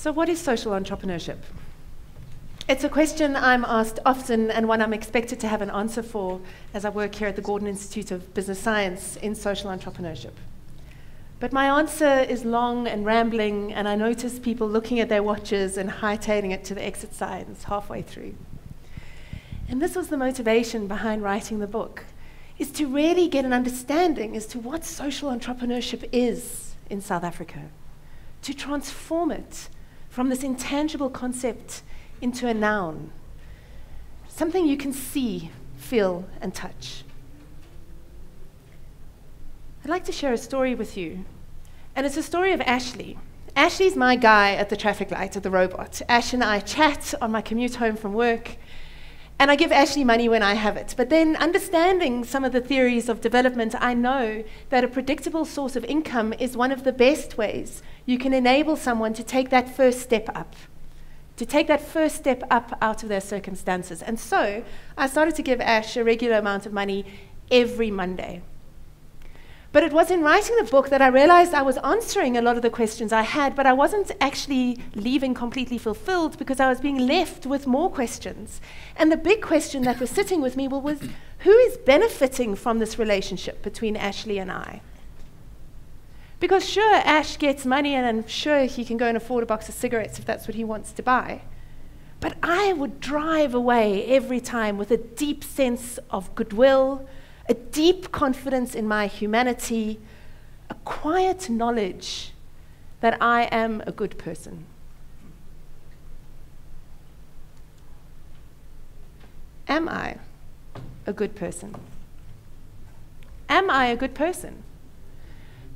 So what is social entrepreneurship? It's a question I'm asked often and one I'm expected to have an answer for as I work here at the Gordon Institute of Business Science in social entrepreneurship. But my answer is long and rambling, and I notice people looking at their watches and hightailing it to the exit signs halfway through. And this was the motivation behind writing the book, is to really get an understanding as to what social entrepreneurship is in South Africa, to transform it from this intangible concept into a noun, something you can see, feel, and touch. I'd like to share a story with you, and it's a story of Ashley. Ashley's my guy at the traffic light, at the robot. Ash and I chat on my commute home from work, and I give Ashley money when I have it. But then, understanding some of the theories of development, I know that a predictable source of income is one of the best ways you can enable someone to take that first step up, out of their circumstances. And so I started to give Ash a regular amount of money every Monday. But it was in writing the book that I realized I was answering a lot of the questions I had, but I wasn't actually leaving completely fulfilled because I was being left with more questions. And the big question that was sitting with me was, who is benefiting from this relationship between Ashley and I? Because sure, Ash gets money, and I'm sure he can go and afford a box of cigarettes if that's what he wants to buy. But I would drive away every time with a deep sense of goodwill, a deep confidence in my humanity, a quiet knowledge that I am a good person. Am I a good person? Am I a good person?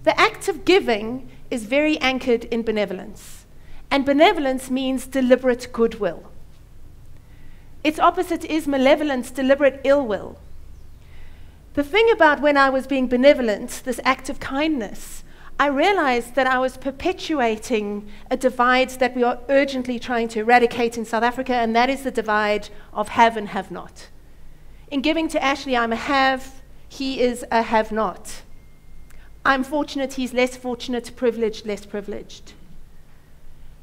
The act of giving is very anchored in benevolence, and benevolence means deliberate goodwill. Its opposite is malevolence, deliberate ill will. The thing about when I was being benevolent, this act of kindness, I realized that I was perpetuating a divide that we are urgently trying to eradicate in South Africa, and that is the divide of have and have not. In giving to Ashley, I'm a have, he is a have not. I'm fortunate, he's less fortunate, privileged, less privileged.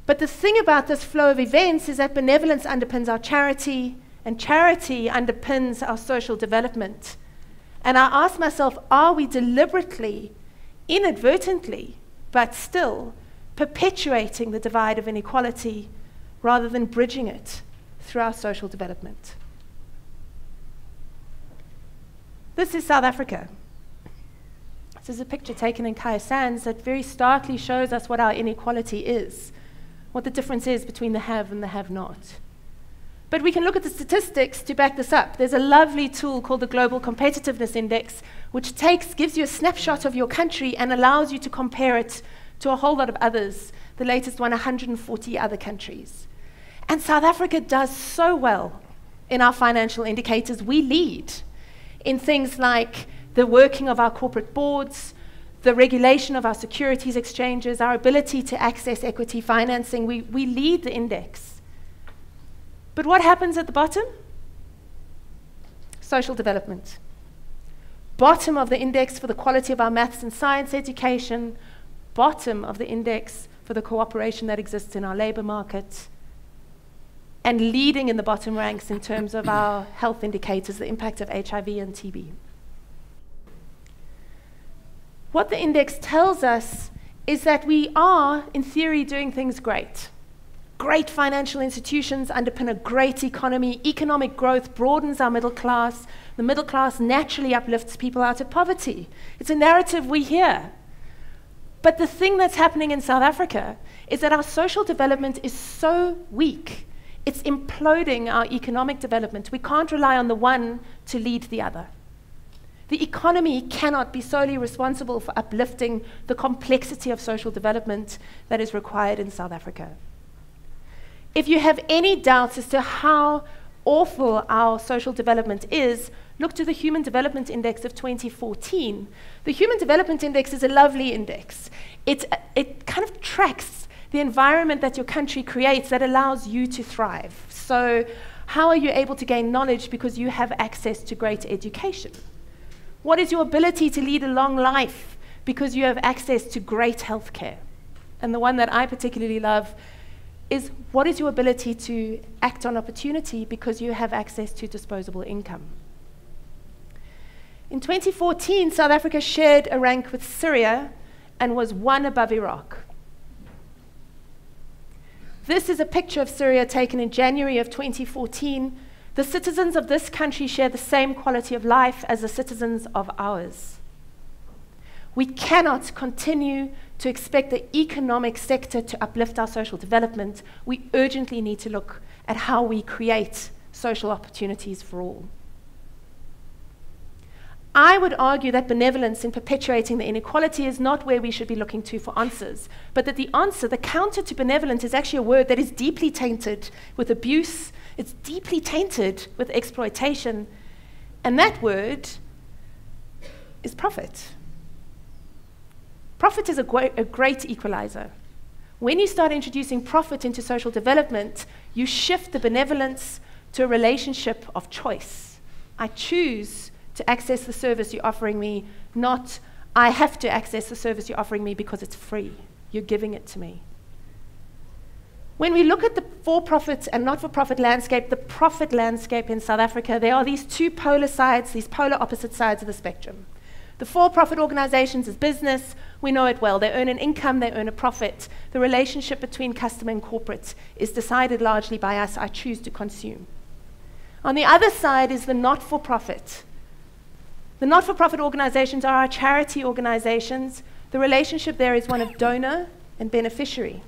But the thing about this flow of events is that benevolence underpins our charity, and charity underpins our social development. And I ask myself, are we deliberately, inadvertently, but still perpetuating the divide of inequality rather than bridging it through our social development? This is South Africa. This is a picture taken in Kaya Sands that very starkly shows us what our inequality is, what the difference is between the have and the have not. But we can look at the statistics to back this up. There's a lovely tool called the Global Competitiveness Index, which gives you a snapshot of your country and allows you to compare it to a whole lot of others, the latest one, 140 other countries. And South Africa does so well in our financial indicators. We lead in things like the working of our corporate boards, the regulation of our securities exchanges, our ability to access equity financing. We lead the index. But what happens at the bottom? Social development. Bottom of the index for the quality of our maths and science education, bottom of the index for the cooperation that exists in our labor market, and leading in the bottom ranks in terms of our health indicators, the impact of HIV and TB. What the index tells us is that we are, in theory, doing things great. Great financial institutions underpin a great economy. Economic growth broadens our middle class. The middle class naturally uplifts people out of poverty. It's a narrative we hear. But the thing that's happening in South Africa is that our social development is so weak. It's imploding our economic development. We can't rely on the one to lead the other. The economy cannot be solely responsible for uplifting the complexity of social development that is required in South Africa. If you have any doubts as to how awful our social development is, look to the Human Development Index of 2014. The Human Development Index is a lovely index. It kind of tracks the environment that your country creates that allows you to thrive. So how are you able to gain knowledge because you have access to great education? What is your ability to lead a long life because you have access to great healthcare? And the one that I particularly love is what is your ability to act on opportunity because you have access to disposable income. In 2014, South Africa shared a rank with Syria and was one above Iraq. This is a picture of Syria taken in January of 2014. The citizens of this country share the same quality of life as the citizens of ours. We cannot continue to expect the economic sector to uplift our social development. We urgently need to look at how we create social opportunities for all. I would argue that benevolence in perpetuating the inequality is not where we should be looking to for answers, but that the answer, the counter to benevolence, is actually a word that is deeply tainted with abuse, it's deeply tainted with exploitation, and that word is profit. Profit is a great equalizer. When you start introducing profit into social development, you shift the benevolence to a relationship of choice. I choose to access the service you're offering me, not I have to access the service you're offering me because it's free. You're giving it to me. When we look at the for-profit and not-for-profit landscape, the profit landscape in South Africa, there are these two polar sides, these polar opposite sides of the spectrum. The for-profit organizations is business. We know it well. They earn an income, they earn a profit. The relationship between customer and corporate is decided largely by us. I choose to consume. On the other side is the not-for-profit. The not-for-profit organizations are our charity organizations. The relationship there is one of donor and beneficiary.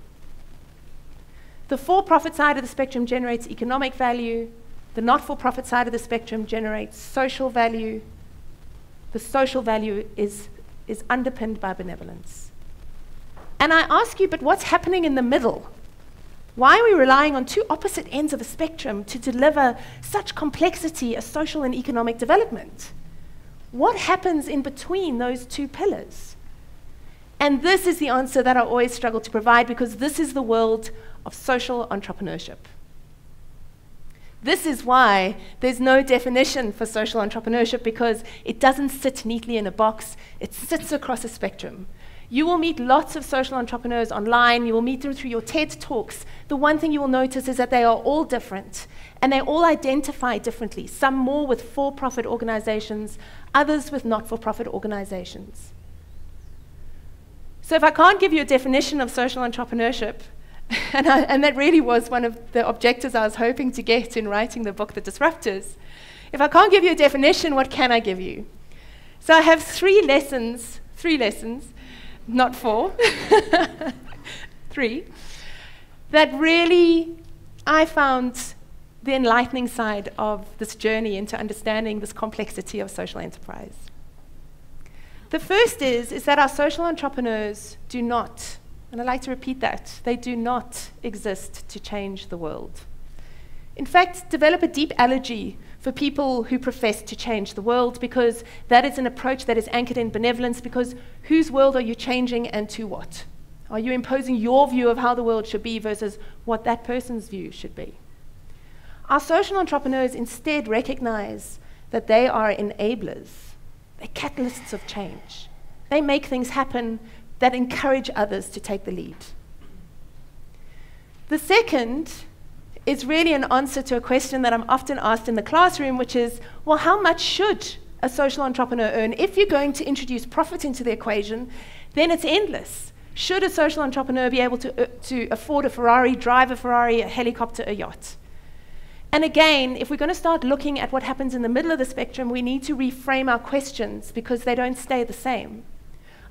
The for-profit side of the spectrum generates economic value. The not-for-profit side of the spectrum generates social value. The social value is underpinned by benevolence. And I ask you, but what's happening in the middle? Why are we relying on two opposite ends of a spectrum to deliver such complexity as social and economic development? What happens in between those two pillars? And this is the answer that I always struggle to provide, because this is the world of social entrepreneurship. This is why there's no definition for social entrepreneurship, because it doesn't sit neatly in a box. It sits across a spectrum. You will meet lots of social entrepreneurs online. You will meet them through your TED Talks. The one thing you will notice is that they are all different, and they all identify differently, some more with for-profit organizations, others with not-for-profit organizations. So if I can't give you a definition of social entrepreneurship, and that really was one of the objectives I was hoping to get in writing the book, The Disruptors. If I can't give you a definition, what can I give you? So I have three lessons, not four, three, that really I found the enlightening side of this journey into understanding this complexity of social enterprise. The first is that our social entrepreneurs do not, and I'd like to repeat that, they do not exist to change the world. In fact, develop a deep allergy for people who profess to change the world, because that is an approach that is anchored in benevolence, because whose world are you changing and to what? Are you imposing your view of how the world should be versus what that person's view should be? Our social entrepreneurs instead recognize that they are enablers. They're catalysts of change. They make things happen that encourage others to take the lead. The second is really an answer to a question that I'm often asked in the classroom, which is, well, how much should a social entrepreneur earn? If you're going to introduce profit into the equation, then it's endless. Should a social entrepreneur be able to afford a Ferrari, drive a Ferrari, a helicopter, a yacht? And again, if we're going to start looking at what happens in the middle of the spectrum, we need to reframe our questions, because they don't stay the same.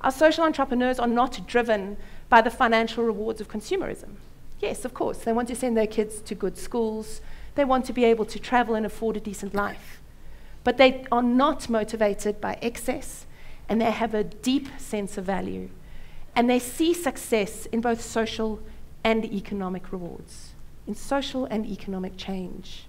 Our social entrepreneurs are not driven by the financial rewards of consumerism. Yes, of course, they want to send their kids to good schools. They want to be able to travel and afford a decent life. But they are not motivated by excess, and they have a deep sense of value. And they see success in both social and economic rewards, in social and economic change.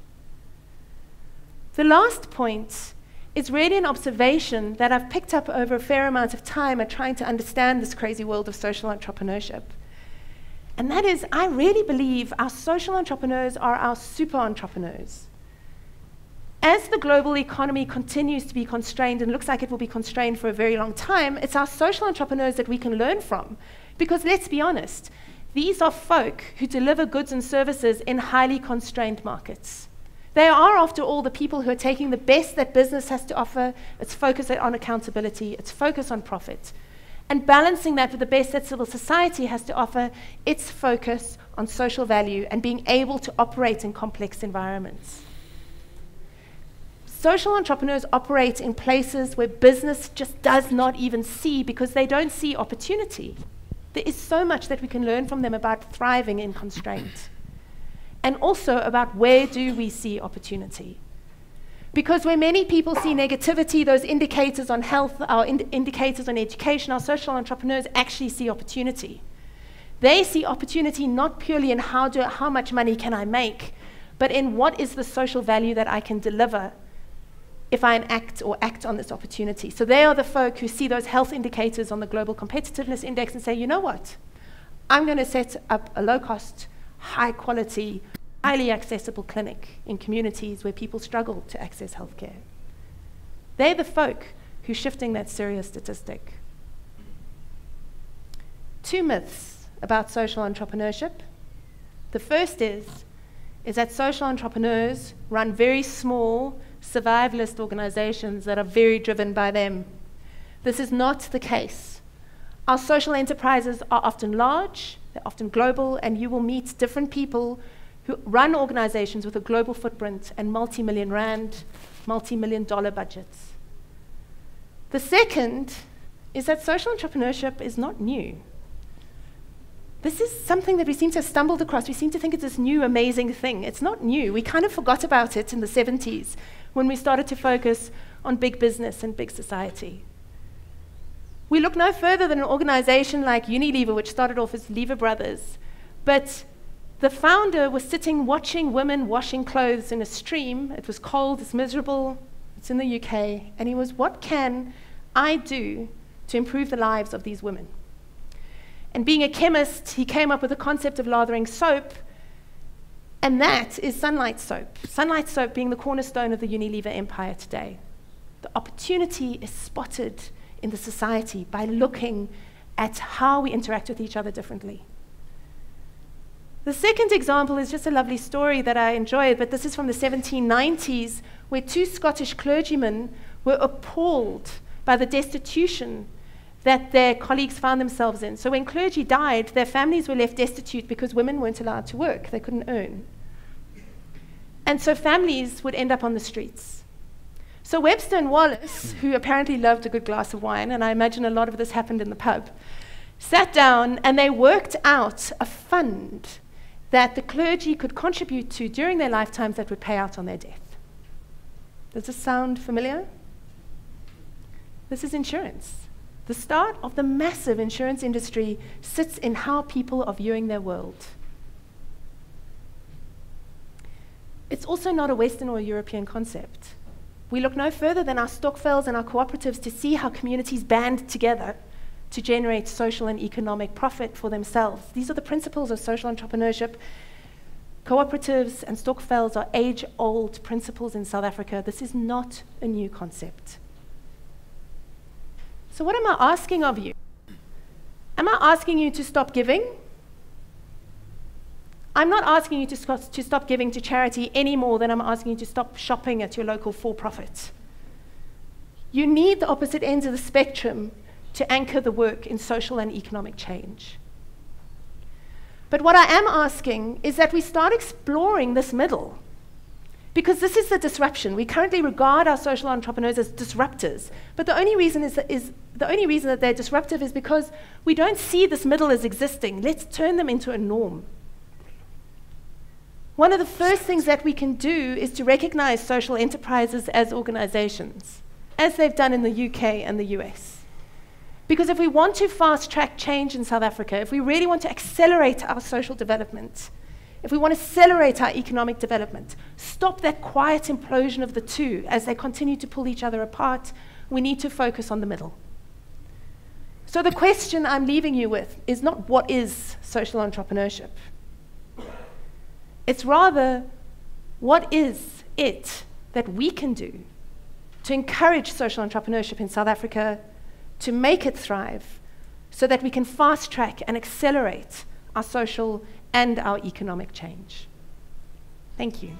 The last point is really an observation that I've picked up over a fair amount of time at trying to understand this crazy world of social entrepreneurship. And that is, I really believe our social entrepreneurs are our super entrepreneurs. As the global economy continues to be constrained, and looks like it will be constrained for a very long time, it's our social entrepreneurs that we can learn from. Because let's be honest, These are folk who deliver goods and services in highly constrained markets. They are, after all, the people who are taking the best that business has to offer, its focus on accountability, its focus on profit, and balancing that with the best that civil society has to offer, its focus on social value and being able to operate in complex environments. Social entrepreneurs operate in places where business just does not even see because they don't see opportunity. There is so much that we can learn from them about thriving in constraint. And also about where do we see opportunity. Because where many people see negativity, those indicators on health, our indicators on education, our social entrepreneurs actually see opportunity. They see opportunity not purely in how much money can I make, but in what is the social value that I can deliver if I act on this opportunity. So they are the folk who see those health indicators on the Global Competitiveness Index and say, you know what? I'm going to set up a low-cost, high-quality, highly accessible clinic in communities where people struggle to access healthcare. They're the folk who are shifting that serious statistic. 2 myths about social entrepreneurship. The first is that social entrepreneurs run very small, survivalist organizations that are very driven by them. This is not the case. Our social enterprises are often large, they're often global, and you will meet different people who run organizations with a global footprint and multi-million rand, multi-million dollar budgets. The second is that social entrepreneurship is not new. This is something that we seem to have stumbled across. We seem to think it's this new, amazing thing. It's not new. We kind of forgot about it in the 70s when we started to focus on big business and big society. We look no further than an organization like Unilever, which started off as Lever Brothers. But the founder was sitting watching women washing clothes in a stream. It was cold, it's miserable, it's in the UK. And he was, what can I do to improve the lives of these women? And being a chemist, he came up with the concept of lathering soap, and that is Sunlight Soap. Sunlight Soap being the cornerstone of the Unilever empire today. The opportunity is spotted in the society by looking at how we interact with each other differently. The second example is just a lovely story that I enjoyed, but this is from the 1790s, where 2 Scottish clergymen were appalled by the destitution that their colleagues found themselves in. So when clergy died, their families were left destitute because women weren't allowed to work. They couldn't earn. And so families would end up on the streets. So Webster and Wallace, who apparently loved a good glass of wine, and I imagine a lot of this happened in the pub, sat down and they worked out a fund that the clergy could contribute to during their lifetimes that would pay out on their death. Does this sound familiar? This is insurance. The start of the massive insurance industry sits in how people are viewing their world. It's also not a Western or European concept. We look no further than our stokvels and our cooperatives to see how communities band together to generate social and economic profit for themselves. These are the principles of social entrepreneurship. Cooperatives and stokvels are age-old principles in South Africa. This is not a new concept. So what am I asking of you? Am I asking you to stop giving? I'm not asking you to stop giving to charity any more than I'm asking you to stop shopping at your local for-profit. You need the opposite ends of the spectrum to anchor the work in social and economic change. But what I am asking is that we start exploring this middle, because this is the disruption. We currently regard our social entrepreneurs as disruptors, but the only reason that they're disruptive is because we don't see this middle as existing. Let's turn them into a norm. One of the first things that we can do is to recognize social enterprises as organizations, as they've done in the UK and the US. Because if we want to fast-track change in South Africa, if we really want to accelerate our social development, if we want to accelerate our economic development, stop that quiet implosion of the two as they continue to pull each other apart, we need to focus on the middle. So the question I'm leaving you with is not what is social entrepreneurship. It's rather, what is it that we can do to encourage social entrepreneurship in South Africa, to make it thrive, so that we can fast-track and accelerate our social, and our economic change. Thank you.